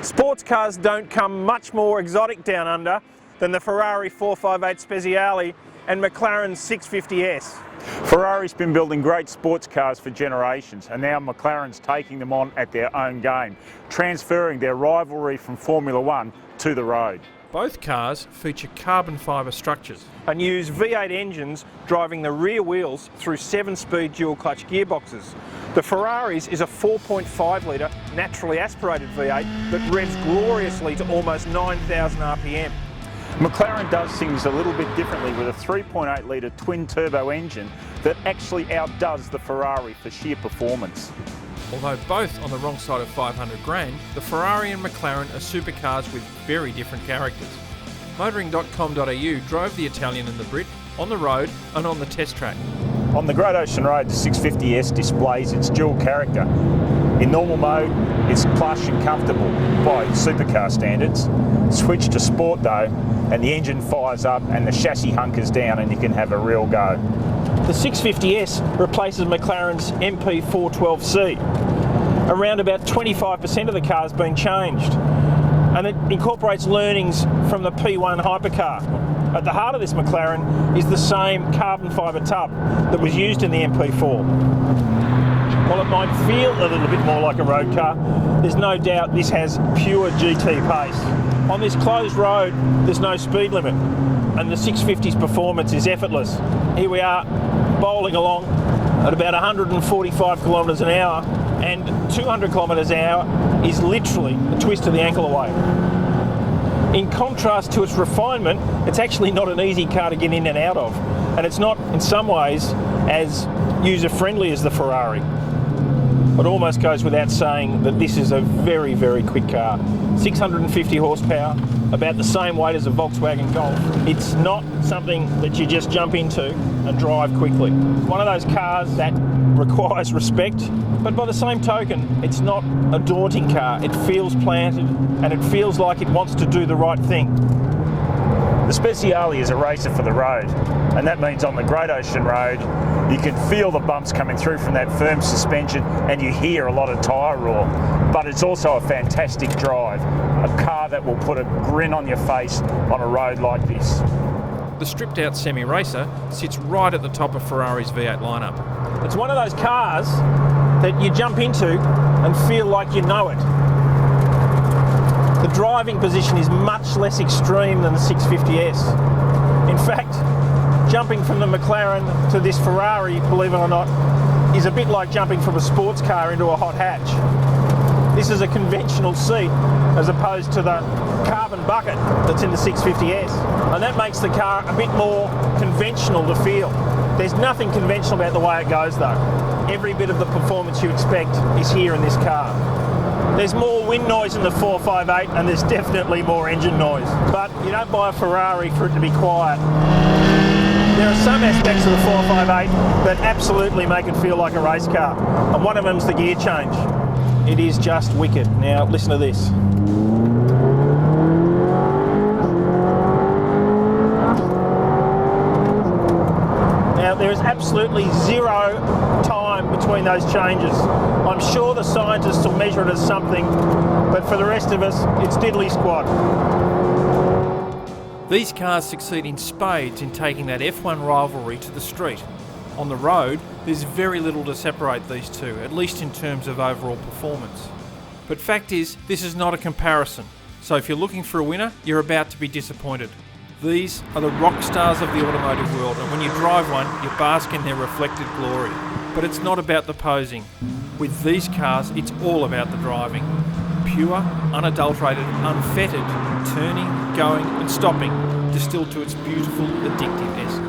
Sports cars don't come much more exotic down under than the Ferrari 458 Speciale and McLaren's 650S. Ferrari's been building great sports cars for generations, and now McLaren's taking them on at their own game, transferring their rivalry from Formula One to the road. Both cars feature carbon fibre structures And use V8 engines driving the rear wheels through 7-speed dual-clutch gearboxes. The Ferrari's is a 4.5 litre naturally aspirated V8 that revs gloriously to almost 9,000 RPM. McLaren does things a little bit differently with a 3.8 litre twin-turbo engine that actually outdoes the Ferrari for sheer performance. Although both on the wrong side of 500 grand, the Ferrari and McLaren are supercars with very different characters. Motoring.com.au drove the Italian and the Brit on the road and on the test track. On the Great Ocean Road, the 650S displays its dual character. In normal mode, it's plush and comfortable by supercar standards. Switch to sport though, and the engine fires up and the chassis hunkers down and you can have a real go. The 650S replaces McLaren's MP412C. Around about 25% of the car's been changed, and it incorporates learnings from the P1 hypercar. At the heart of this McLaren is the same carbon fibre tub that was used in the MP4. While it might feel a little bit more like a road car, there's no doubt this has pure GT pace. On this closed road, there's no speed limit, and the 650's performance is effortless. Here we are, bowling along at about 145 kilometres an hour, and 200 kilometres an hour is literally a twist of the ankle away. In contrast to its refinement, it's actually not an easy car to get in and out of, and it's not, in some ways, as user-friendly as the Ferrari. It almost goes without saying that this is a very, very quick car. 650 horsepower, about the same weight as a Volkswagen Golf. It's not something that you just jump into and drive quickly. One of those cars that requires respect, but by the same token, it's not a daunting car. It feels planted and it feels like it wants to do the right thing. The Speciale is a racer for the road, and that means on the Great Ocean Road you can feel the bumps coming through from that firm suspension and you hear a lot of tyre roar. But it's also a fantastic drive, a car that will put a grin on your face on a road like this. The stripped out semi-racer sits right at the top of Ferrari's V8 lineup. It's one of those cars that you jump into and feel like you know it. The driving position is much less extreme than the 650S. In fact, jumping from the McLaren to this Ferrari, believe it or not, is a bit like jumping from a sports car into a hot hatch. This is a conventional seat as opposed to the carbon bucket that's in the 650S. And that makes the car a bit more conventional to feel. There's nothing conventional about the way it goes though. Every bit of the performance you expect is here in this car. There's more wind noise in the 458 and there's definitely more engine noise. But you don't buy a Ferrari for it to be quiet. There are some aspects of the 458 that absolutely make it feel like a race car. And one of them's the gear change. It is just wicked. Now listen to this. Now there is absolutely zero time between those changes. I'm sure the scientists will measure it as something, but for the rest of us, it's diddly squat. These cars succeed in spades in taking that F1 rivalry to the street. On the road, there's very little to separate these two, at least in terms of overall performance. But fact is, this is not a comparison. So if you're looking for a winner, you're about to be disappointed. These are the rock stars of the automotive world, and when you drive one, you bask in their reflected glory. But it's not about the posing. With these cars, it's all about the driving. Pure, unadulterated, unfettered, turning, going and stopping, distilled to its beautiful, addictive essence.